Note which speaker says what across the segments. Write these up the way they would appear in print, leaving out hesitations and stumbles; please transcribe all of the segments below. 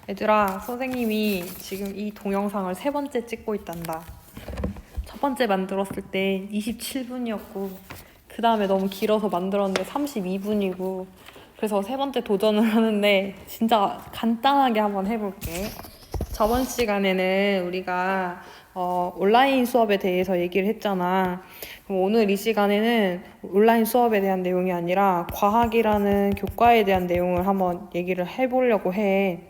Speaker 1: 얘들아, 선생님이 지금 이 동영상을 세 번째 찍고 있단다. 첫 번째 만들었을 때 27분이었고, 그 다음에 너무 길어서 만들었는데 32분이고, 그래서 세 번째 도전을 하는데, 진짜 간단하게 한번 해볼게. 저번 시간에는 우리가 온라인 수업에 대해서 얘기를 했잖아. 그럼 오늘 이 시간에는 온라인 수업에 대한 내용이 아니라 과학이라는 교과에 대한 내용을 한번 얘기를 해보려고 해.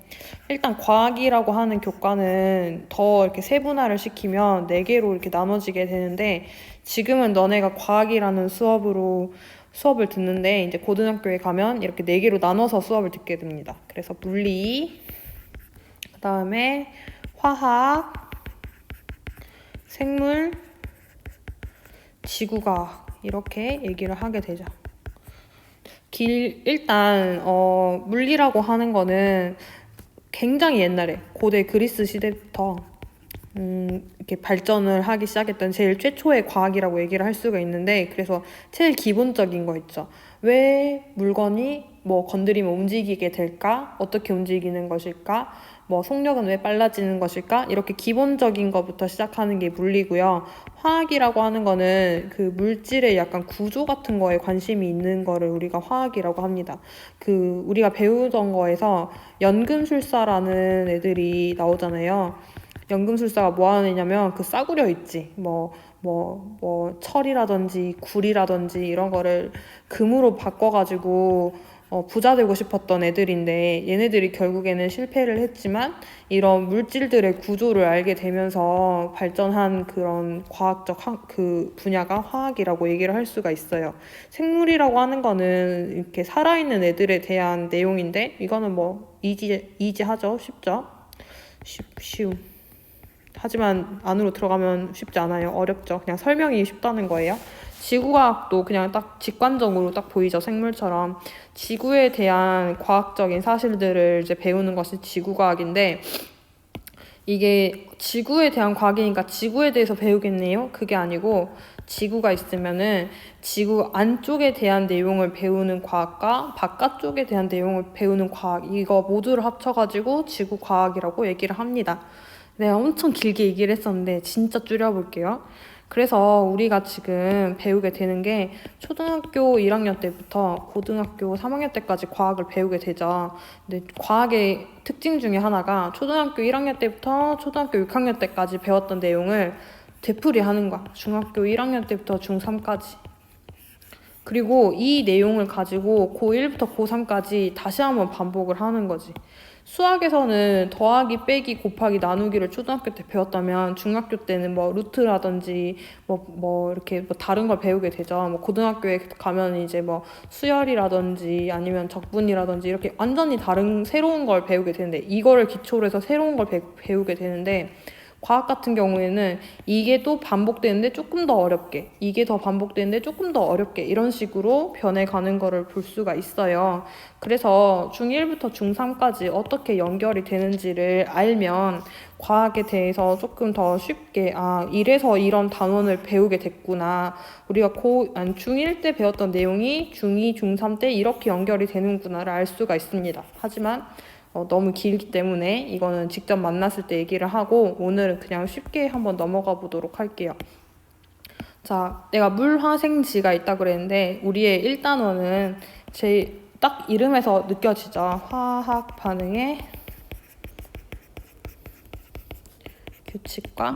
Speaker 1: 일단 과학이라고 하는 교과는 더 이렇게 세분화를 시키면 4개로 이렇게 나눠지게 되는데, 지금은 너네가 과학이라는 수업을 듣는데, 이제 고등학교에 가면 이렇게 4개로 나눠서 수업을 듣게 됩니다. 그래서 물리, 그 다음에 화학, 생물, 지구과학 이렇게 얘기를 하게 되죠. 일단 물리라고 하는 거는 굉장히 옛날에 고대 그리스 시대부터 이렇게 발전을 하기 시작했던 제일 최초의 과학이라고 얘기를 할 수가 있는데, 그래서 제일 기본적인 거 있죠. 왜 물건이 뭐 건드리면 움직이게 될까? 어떻게 움직이는 것일까? 뭐 속력은 왜 빨라지는 것일까? 이렇게 기본적인 것부터 시작하는 게 물리고요. 화학이라고 하는 거는 그 물질의 약간 구조 같은 거에 관심이 있는 거를 우리가 화학이라고 합니다. 그 우리가 배우던 거에서 연금술사라는 애들이 나오잖아요. 연금술사가 뭐 하는 애냐면 그 싸구려 있지. 철이라든지 굴이라든지 이런 거를 금으로 바꿔가지고 부자 되고 싶었던 애들인데, 얘네들이 결국에는 실패를 했지만 이런 물질들의 구조를 알게 되면서 발전한 그런 과학적 그 분야가 화학이라고 얘기를 할 수가 있어요. 생물이라고 하는 거는 이렇게 살아있는 애들에 대한 내용인데, 이거는 뭐 이지하죠. 쉽죠. 쉬움. 하지만 안으로 들어가면 쉽지 않아요. 어렵죠. 그냥 설명이 쉽다는 거예요. 지구과학도 그냥 딱 직관적으로 딱 보이죠. 생물처럼. 지구에 대한 과학적인 사실들을 이제 배우는 것이 지구과학인데, 이게 지구에 대한 과학이니까 지구에 대해서 배우겠네요? 그게 아니고, 지구가 있으면은 지구 안쪽에 대한 내용을 배우는 과학과 바깥쪽에 대한 내용을 배우는 과학, 이거 모두를 합쳐가지고 지구과학이라고 얘기를 합니다. 내가 엄청 길게 얘기를 했었는데 진짜 줄여볼게요. 그래서 우리가 지금 배우게 되는 게 초등학교 1학년 때부터 고등학교 3학년 때까지 과학을 배우게 되죠. 근데 과학의 특징 중에 하나가 초등학교 1학년 때부터 초등학교 6학년 때까지 배웠던 내용을 되풀이하는 거야. 중학교 1학년 때부터 중3까지. 그리고 이 내용을 가지고 고1부터 고3까지 다시 한번 반복을 하는 거지. 수학에서는 더하기, 빼기, 곱하기, 나누기를 초등학교 때 배웠다면 중학교 때는 뭐 루트라든지 이렇게 다른 걸 배우게 되죠. 뭐 고등학교에 가면 이제 뭐 수열이라든지 아니면 적분이라든지 이렇게 완전히 다른 새로운 걸 배우게 되는데, 이거를 기초로 해서 새로운 걸 배우게 되는데, 과학 같은 경우에는 이게 또 반복되는데 조금 더 어렵게, 이게 더 반복되는데 조금 더 어렵게, 이런 식으로 변해가는 거를 볼 수가 있어요. 그래서 중1부터 중3까지 어떻게 연결이 되는지를 알면 과학에 대해서 조금 더 쉽게, 이래서 이런 단원을 배우게 됐구나, 우리가 중1 때 배웠던 내용이 중2, 중3 때 이렇게 연결이 되는구나를 알 수가 있습니다. 하지만 너무 길기 때문에 이거는 직접 만났을 때 얘기를 하고, 오늘은 그냥 쉽게 한번 넘어가 보도록 할게요. 자, 내가 물화생지가 있다 그랬는데, 우리의 1단원은 딱 이름에서 느껴지죠. 화학 반응의 규칙과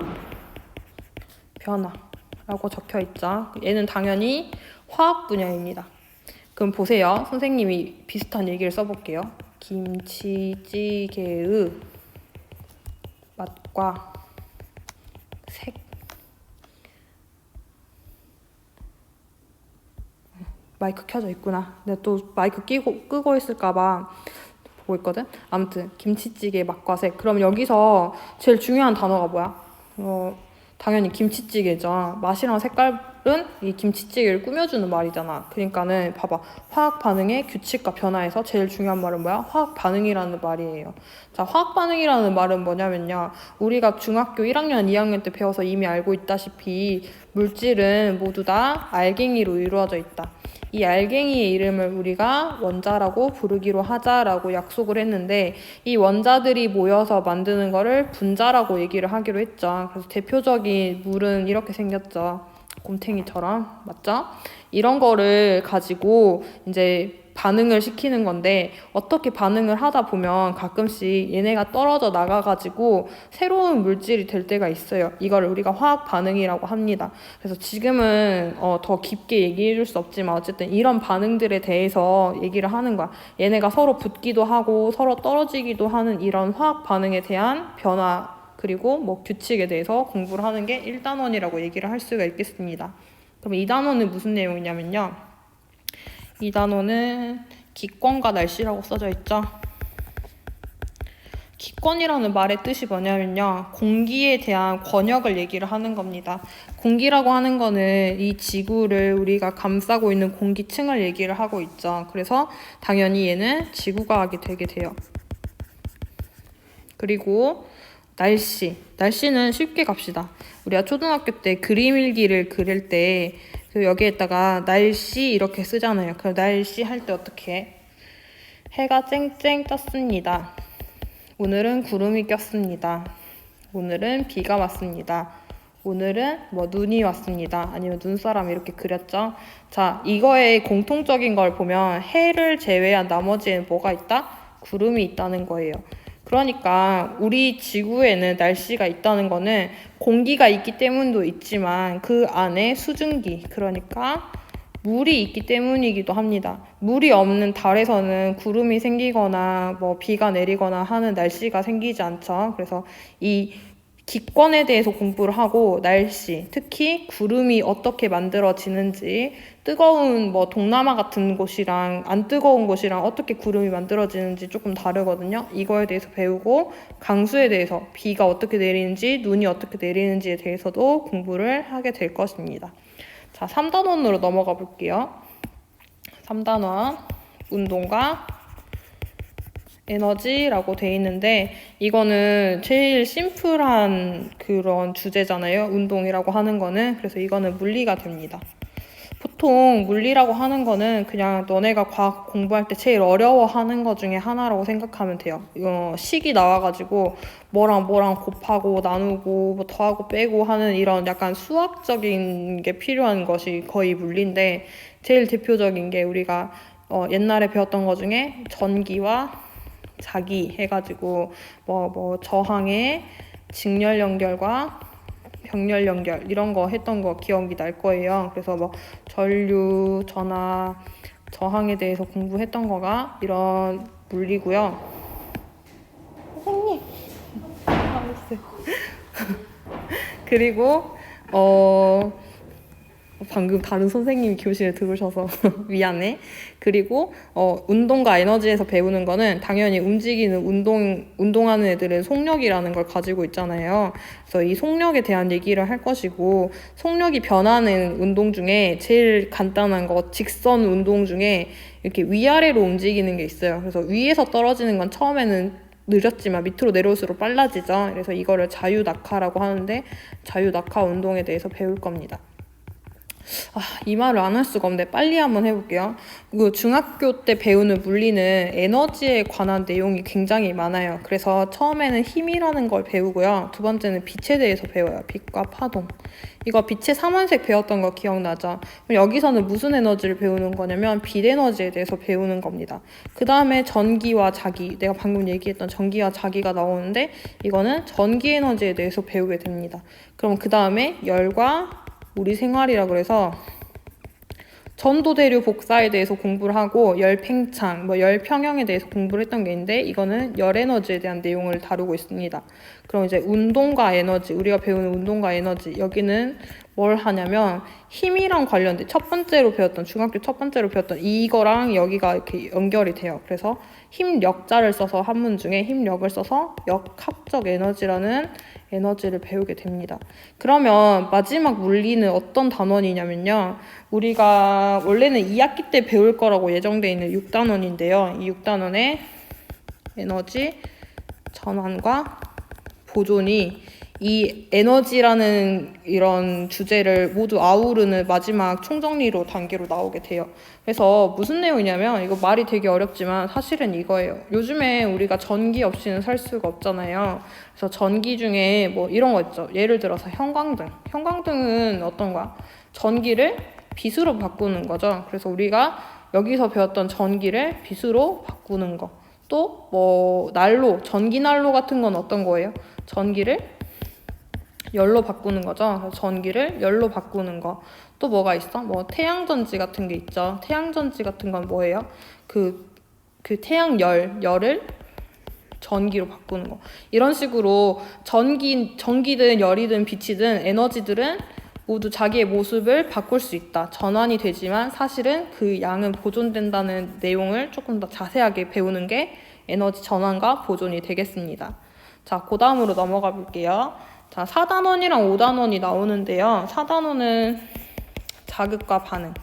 Speaker 1: 변화라고 적혀 있죠. 얘는 당연히 화학 분야입니다. 그럼 보세요. 선생님이 비슷한 얘기를 써볼게요. 김치찌개의 맛과 색. 마이크 켜져 있구나. 내가 또 마이크 끄고 있을까봐 보고 있거든. 아무튼 김치찌개의 맛과 색. 그럼 여기서 제일 중요한 단어가 뭐야? 당연히 김치찌개죠. 맛이랑 색깔은 이 김치찌개를 꾸며주는 말이잖아. 그러니까는 봐봐. 화학 반응의 규칙과 변화에서 제일 중요한 말은 뭐야? 화학 반응이라는 말이에요. 자, 화학 반응이라는 말은 뭐냐면요, 우리가 중학교 1학년, 2학년 때 배워서 이미 알고 있다시피 물질은 모두 다 알갱이로 이루어져 있다. 이 알갱이의 이름을 우리가 원자라고 부르기로 하자라고 약속을 했는데 이 원자들이 모여서 만드는 거를 분자라고 얘기를 하기로 했죠. 그래서 대표적인 물은 이렇게 생겼죠. 곰탱이처럼. 맞죠? 이런 거를 가지고 이제 반응을 시키는 건데 어떻게 반응을 하다 보면 가끔씩 얘네가 떨어져 나가가지고 새로운 물질이 될 때가 있어요. 이걸 우리가 화학 반응이라고 합니다. 그래서 지금은 더 깊게 얘기해 줄 수 없지만 어쨌든 이런 반응들에 대해서 얘기를 하는 거야. 얘네가 서로 붙기도 하고 서로 떨어지기도 하는 이런 화학 반응에 대한 변화 그리고 뭐 규칙에 대해서 공부를 하는 게 1단원이라고 얘기를 할 수가 있겠습니다. 그럼 2단원은 무슨 내용이냐면요. 2단원은 기권과 날씨라고 써져 있죠. 기권이라는 말의 뜻이 뭐냐면요. 공기에 대한 권역을 얘기를 하는 겁니다. 공기라고 하는 거는 이 지구를 우리가 감싸고 있는 공기층을 얘기를 하고 있죠. 그래서 당연히 얘는 지구과학이 되게 돼요. 그리고 날씨는 쉽게 갑시다. 우리가 초등학교 때 그림 일기를 그릴 때 여기에다가 날씨 이렇게 쓰잖아요. 그럼 날씨 할 때 어떻게 해? 해가 쨍쨍 떴습니다. 오늘은 구름이 꼈습니다. 오늘은 비가 왔습니다. 오늘은 뭐 눈이 왔습니다. 아니면 눈사람 이렇게 그렸죠. 자, 이거의 공통적인 걸 보면 해를 제외한 나머지에는 뭐가 있다? 구름이 있다는 거예요. 그러니까 우리 지구에는 날씨가 있다는 거는 공기가 있기 때문도 있지만 그 안에 수증기, 그러니까 물이 있기 때문이기도 합니다. 물이 없는 달에서는 구름이 생기거나 뭐 비가 내리거나 하는 날씨가 생기지 않죠. 그래서 이 기권에 대해서 공부를 하고 날씨, 특히 구름이 어떻게 만들어지는지, 뜨거운 뭐 동남아 같은 곳이랑 안 뜨거운 곳이랑 어떻게 구름이 만들어지는지 조금 다르거든요. 이거에 대해서 배우고 강수에 대해서 비가 어떻게 내리는지 눈이 어떻게 내리는지에 대해서도 공부를 하게 될 것입니다. 자, 3단원으로 넘어가 볼게요. 3단원 운동과 에너지라고 돼 있는데 이거는 제일 심플한 그런 주제잖아요. 운동이라고 하는 거는. 그래서 이거는 물리가 됩니다. 보통 물리라고 하는 거는 그냥 너네가 과학 공부할 때 제일 어려워하는 것 중에 하나라고 생각하면 돼요. 식이 나와가지고 뭐랑 곱하고 나누고 뭐 더하고 빼고 하는 이런 약간 수학적인 게 필요한 것이 거의 물리인데 제일 대표적인 게 우리가 옛날에 배웠던 것 중에 전기와 자기 해가지고 뭐 저항의 직렬 연결과 병렬 연결 이런 거 했던 거 기억이 날 거예요. 그래서 뭐 전류, 전하, 저항에 대해서 공부했던 거가 이런 물리고요. 선생님, 알았어요. 그리고 방금 다른 선생님이 교실에 들어오셔서 미안해. 그리고 운동과 에너지에서 배우는 거는 당연히 움직이는 운동하는 애들은 속력이라는 걸 가지고 있잖아요. 그래서 이 속력에 대한 얘기를 할 것이고 속력이 변하는 운동 중에 제일 간단한 거 직선 운동 중에 이렇게 위아래로 움직이는 게 있어요. 그래서 위에서 떨어지는 건 처음에는 느렸지만 밑으로 내려올수록 빨라지죠. 그래서 이거를 자유낙하라고 하는데 자유낙하 운동에 대해서 배울 겁니다. 이 말을 안 할 수가 없는데 빨리 한번 해볼게요. 중학교 때 배우는 물리는 에너지에 관한 내용이 굉장히 많아요. 그래서 처음에는 힘이라는 걸 배우고요. 두 번째는 빛에 대해서 배워요. 빛과 파동. 이거 빛의 삼원색 배웠던 거 기억나죠? 여기서는 무슨 에너지를 배우는 거냐면 빛 에너지에 대해서 배우는 겁니다. 그 다음에 전기와 자기, 내가 방금 얘기했던 전기와 자기가 나오는데 이거는 전기 에너지에 대해서 배우게 됩니다. 그럼 그 다음에 열과 우리 생활이라 그래서 전도대류 복사에 대해서 공부를 하고 열 팽창, 열 평형에 대해서 공부를 했던 게 있는데 이거는 열 에너지에 대한 내용을 다루고 있습니다. 그럼 이제 운동과 에너지, 우리가 배우는 운동과 에너지 여기는 뭘 하냐면 힘이랑 관련된 중학교 첫 번째로 배웠던 이거랑 여기가 이렇게 연결이 돼요. 그래서 힘력자를 써서 한문 중에 힘력을 써서 역학적 에너지라는 에너지를 배우게 됩니다. 그러면 마지막 물리는 어떤 단원이냐면요. 우리가 원래는 2학기 때 배울 거라고 예정되어 있는 6단원인데요. 이 6단원의 에너지 전환과 보존이 이 에너지라는 이런 주제를 모두 아우르는 마지막 총정리로 단계로 나오게 돼요. 그래서 무슨 내용이냐면, 이거 말이 되게 어렵지만 사실은 이거예요. 요즘에 우리가 전기 없이는 살 수가 없잖아요. 그래서 전기 중에 뭐 이런 거 있죠. 예를 들어서 형광등. 형광등은 어떤 거야? 전기를 빛으로 바꾸는 거죠. 그래서 우리가 여기서 배웠던 전기를 빛으로 바꾸는 거. 또 뭐 난로, 전기 난로 같은 건 어떤 거예요? 전기를 열로 바꾸는 거죠. 그래서 전기를 열로 바꾸는 거. 또 뭐가 있어? 뭐 태양전지 같은 게 있죠. 태양전지 같은 건 뭐예요? 그 태양열을 전기로 바꾸는 거. 이런 식으로 전기든 열이든 빛이든 에너지들은 모두 자기의 모습을 바꿀 수 있다. 전환이 되지만 사실은 그 양은 보존된다는 내용을 조금 더 자세하게 배우는 게 에너지 전환과 보존이 되겠습니다. 자, 그 다음으로 넘어가 볼게요. 자, 4단원이랑 5단원이 나오는데요. 4단원은 자극과 반응.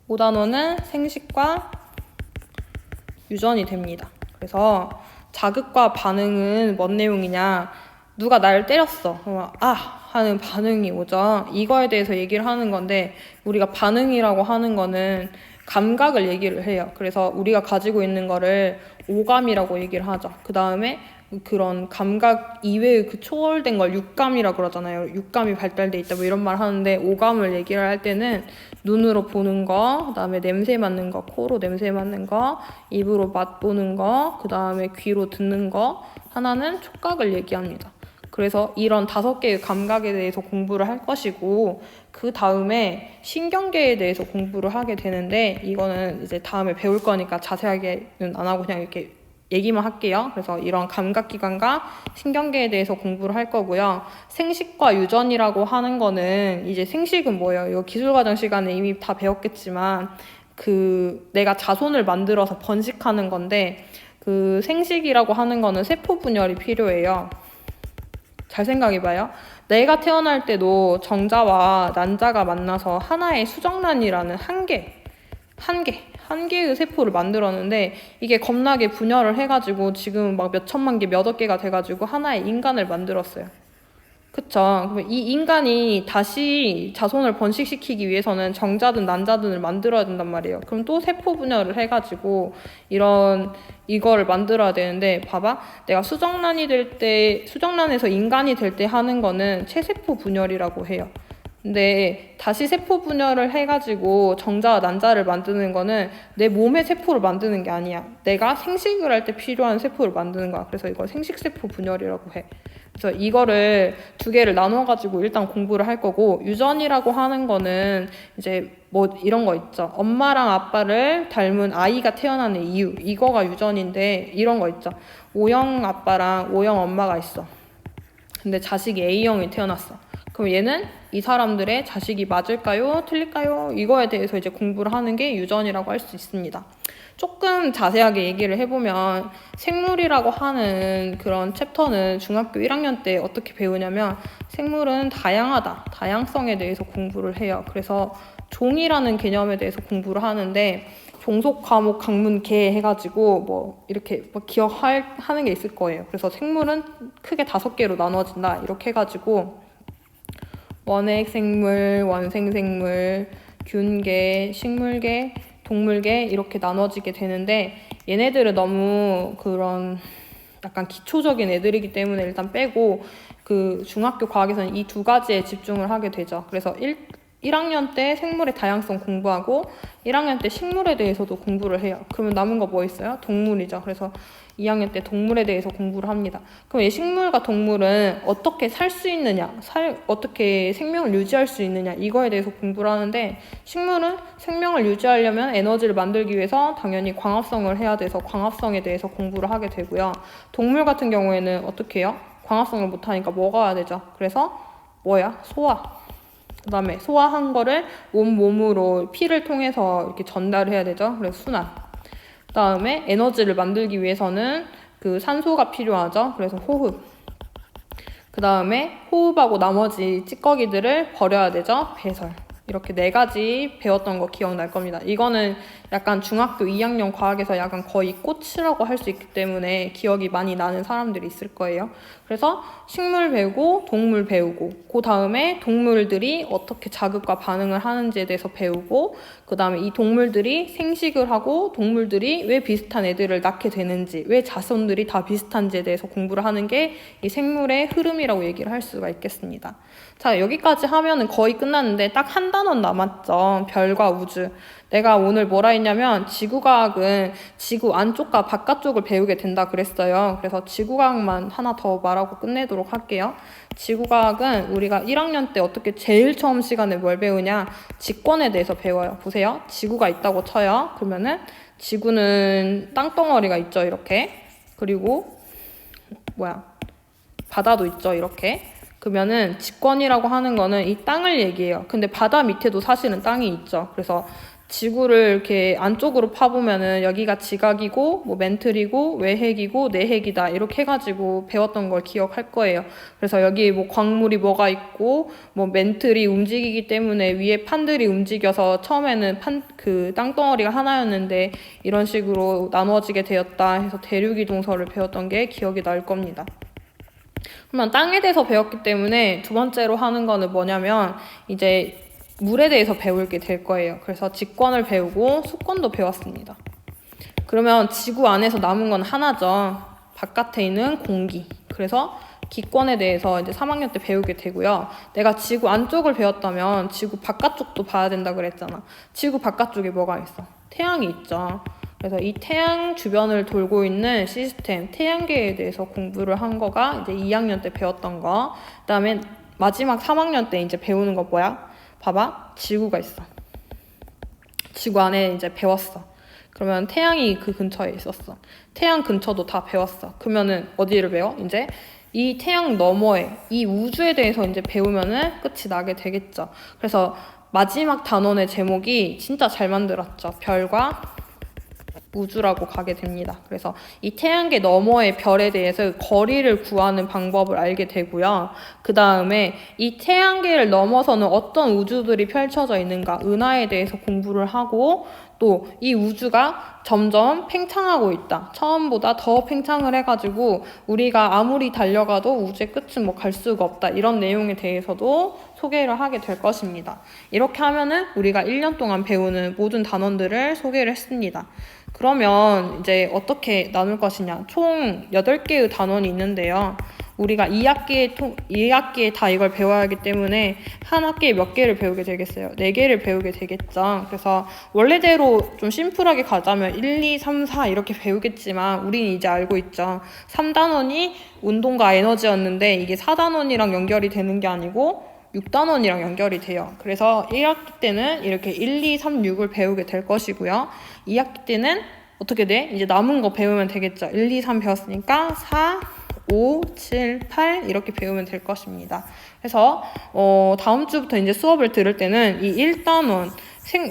Speaker 1: 5단원은 생식과 유전이 됩니다. 그래서 자극과 반응은 뭔 내용이냐? 누가 날 때렸어. 그러면 하는 반응이 오죠. 이거에 대해서 얘기를 하는 건데, 우리가 반응이라고 하는 거는 감각을 얘기를 해요. 그래서 우리가 가지고 있는 거를 오감이라고 얘기를 하죠. 그 다음에 그런 감각 이외의 그 초월된 걸 육감이라고 그러잖아요. 육감이 발달돼 있다 뭐 이런 말 하는데, 오감을 얘기를 할 때는 눈으로 보는 거, 그 다음에 냄새 맡는 거, 코로 냄새 맡는 거, 입으로 맛보는 거, 그 다음에 귀로 듣는 거, 하나는 촉각을 얘기합니다. 그래서 이런 5개의 감각에 대해서 공부를 할 것이고, 그 다음에 신경계에 대해서 공부를 하게 되는데, 이거는 이제 다음에 배울 거니까 자세하게는 안 하고 그냥 이렇게 얘기만 할게요. 그래서 이런 감각기관과 신경계에 대해서 공부를 할 거고요. 생식과 유전이라고 하는 거는, 이제 생식은 뭐예요? 이거 기술과정 시간에 이미 다 배웠겠지만, 내가 자손을 만들어서 번식하는 건데, 그 생식이라고 하는 거는 세포 분열이 필요해요. 잘 생각해봐요. 내가 태어날 때도 정자와 난자가 만나서 하나의 수정란이라는 한 개의 세포를 만들었는데, 이게 겁나게 분열을 해가지고 지금 막 몇 천만 개, 몇억 개가 돼가지고 하나의 인간을 만들었어요. 그쵸. 그럼 이 인간이 다시 자손을 번식시키기 위해서는 정자든 난자든을 만들어야 된단 말이에요. 그럼 또 세포 분열을 해가지고 이거를 만들어야 되는데, 봐봐. 내가 수정란에서 인간이 될 때 하는 거는 체세포 분열이라고 해요. 근데 다시 세포 분열을 해가지고 정자와 난자를 만드는 거는 내 몸의 세포를 만드는 게 아니야. 내가 생식을 할 때 필요한 세포를 만드는 거야. 그래서 이걸 생식세포 분열이라고 해. 그래서 이거를 2개를 나눠가지고 일단 공부를 할 거고, 유전이라고 하는 거는 이제 뭐 이런 거 있죠. 엄마랑 아빠를 닮은 아이가 태어나는 이유. 이거가 유전인데, 이런 거 있죠. O형 아빠랑 O형 엄마가 있어. 근데 자식이 A형이 태어났어. 그럼 얘는 이 사람들의 자식이 맞을까요? 틀릴까요? 이거에 대해서 이제 공부를 하는 게 유전이라고 할 수 있습니다. 조금 자세하게 얘기를 해보면, 생물이라고 하는 그런 챕터는 중학교 1학년 때 어떻게 배우냐면, 생물은 다양하다. 다양성에 대해서 공부를 해요. 그래서 종이라는 개념에 대해서 공부를 하는데, 종속, 과목, 강문, 계 해가지고 뭐 이렇게 막 기억하는 게 있을 거예요. 그래서 생물은 크게 5개로 나눠진다. 이렇게 해가지고 원핵 생물, 원생 생물, 균계, 식물계, 동물계 이렇게 나눠지게 되는데, 얘네들은 너무 그런 약간 기초적인 애들이기 때문에 일단 빼고, 그 중학교 과학에서는 이 2가지에 집중을 하게 되죠. 그래서 1학년 때 생물의 다양성 공부하고 1학년 때 식물에 대해서도 공부를 해요. 그러면 남은 거 뭐 있어요? 동물이죠. 그래서 2학년 때 동물에 대해서 공부를 합니다. 그럼 이 식물과 동물은 어떻게 살 수 있느냐, 어떻게 생명을 유지할 수 있느냐, 이거에 대해서 공부를 하는데, 식물은 생명을 유지하려면 에너지를 만들기 위해서 당연히 광합성을 해야 돼서 광합성에 대해서 공부를 하게 되고요. 동물 같은 경우에는 어떻게 해요? 광합성을 못하니까 먹어야 되죠. 그래서 소화. 그 다음에 소화한 거를 몸으로 피를 통해서 이렇게 전달을 해야 되죠. 그래서 순환. 그 다음에 에너지를 만들기 위해서는 그 산소가 필요하죠. 그래서 호흡. 그 다음에 호흡하고 나머지 찌꺼기들을 버려야 되죠. 배설. 이렇게 4가지 배웠던 거 기억날 겁니다. 이거는 약간 중학교 2학년 과학에서 약간 거의 꽃이라고 할 수 있기 때문에 기억이 많이 나는 사람들이 있을 거예요. 그래서 식물 배우고 동물 배우고 그 다음에 동물들이 어떻게 자극과 반응을 하는지에 대해서 배우고 그 다음에 이 동물들이 생식을 하고 동물들이 왜 비슷한 애들을 낳게 되는지 왜 자손들이 다 비슷한지에 대해서 공부를 하는 게 이 생물의 흐름이라고 얘기를 할 수가 있겠습니다. 자, 여기까지 하면은 거의 끝났는데 딱 한 단원 남았죠. 별과 우주. 내가 오늘 뭐라 했냐면 지구과학은 지구 안쪽과 바깥쪽을 배우게 된다 그랬어요. 그래서 지구과학만 하나 더 말하고 끝내도록 할게요. 지구과학은 우리가 1학년 때 어떻게 제일 처음 시간에 뭘 배우냐? 직권에 대해서 배워요. 보세요. 지구가 있다고 쳐요. 그러면은 지구는 땅덩어리가 있죠. 이렇게. 그리고 바다도 있죠. 이렇게. 그러면은 직권이라고 하는 거는 이 땅을 얘기해요. 근데 바다 밑에도 사실은 땅이 있죠. 그래서 지구를 이렇게 안쪽으로 파보면은 여기가 지각이고 뭐 멘틀이고 외핵이고 내핵이다 이렇게 해가지고 배웠던 걸 기억할 거예요. 그래서 여기 뭐 광물이 뭐가 있고 뭐 멘틀이 움직이기 때문에 위에 판들이 움직여서 처음에는 그 땅덩어리가 하나였는데 이런 식으로 나누어지게 되었다 해서 대륙이동설을 배웠던 게 기억이 날 겁니다. 그러면 땅에 대해서 배웠기 때문에 두 번째로 하는 거는 뭐냐면 이제 물에 대해서 배우게 될 거예요. 그래서 직권을 배우고 수권도 배웠습니다. 그러면 지구 안에서 남은 건 하나죠. 바깥에 있는 공기. 그래서 기권에 대해서 이제 3학년 때 배우게 되고요. 내가 지구 안쪽을 배웠다면 지구 바깥쪽도 봐야 된다 그랬잖아. 지구 바깥쪽에 뭐가 있어? 태양이 있죠. 그래서 이 태양 주변을 돌고 있는 시스템, 태양계에 대해서 공부를 한 거가 이제 2학년 때 배웠던 거. 그다음에 마지막 3학년 때 이제 배우는 거 뭐야? 봐봐. 지구가 있어. 지구 안에 이제 배웠어. 그러면 태양이 그 근처에 있었어. 태양 근처도 다 배웠어. 그러면은 어디를 배워? 이제 이 태양 너머에 이 우주에 대해서 이제 배우면은 끝이 나게 되겠죠. 그래서 마지막 단원의 제목이 진짜 잘 만들었죠. 별과 우주라고 가게 됩니다. 그래서 이 태양계 너머의 별에 대해서 거리를 구하는 방법을 알게 되고요. 그 다음에 이 태양계를 넘어서는 어떤 우주들이 펼쳐져 있는가, 은하에 대해서 공부를 하고 또 이 우주가 점점 팽창하고 있다. 처음보다 더 팽창을 해가지고 우리가 아무리 달려가도 우주의 끝은 뭐 갈 수가 없다. 이런 내용에 대해서도 소개를 하게 될 것입니다. 이렇게 하면은 우리가 1년 동안 배우는 모든 단원들을 소개를 했습니다. 그러면 이제 어떻게 나눌 것이냐. 총 8개의 단원이 있는데요. 우리가 2학기에 다 이걸 배워야 하기 때문에 한 학기에 몇 개를 배우게 되겠어요? 4개를 배우게 되겠죠. 그래서 원래대로 좀 심플하게 가자면 1, 2, 3, 4 이렇게 배우겠지만 우리는 이제 알고 있죠. 3단원이 운동과 에너지였는데 이게 4단원이랑 연결이 되는 게 아니고 6단원이랑 연결이 돼요. 그래서 1학기 때는 이렇게 1, 2, 3, 6을 배우게 될 것이고요. 2학기 때는 어떻게 돼? 이제 남은 거 배우면 되겠죠. 1, 2, 3 배웠으니까 4, 5, 7, 8 이렇게 배우면 될 것입니다. 그래서 다음 주부터 이제 수업을 들을 때는 이 1단원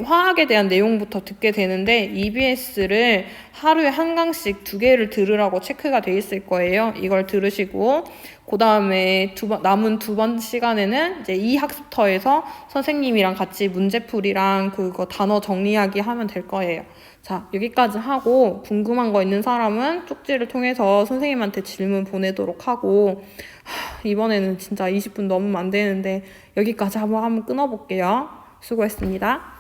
Speaker 1: 화학에 대한 내용부터 듣게 되는데 EBS를 하루에 한 강씩 2개를 들으라고 체크가 돼 있을 거예요. 이걸 들으시고 그 다음에 남은 2번 시간에는 이제 이 학습터에서 선생님이랑 같이 문제풀이랑 그거 단어 정리하기 하면 될 거예요. 자, 여기까지 하고 궁금한 거 있는 사람은 쪽지를 통해서 선생님한테 질문 보내도록 하고 이번에는 진짜 20분 넘으면 안 되는데 여기까지 한번 끊어볼게요. 수고했습니다.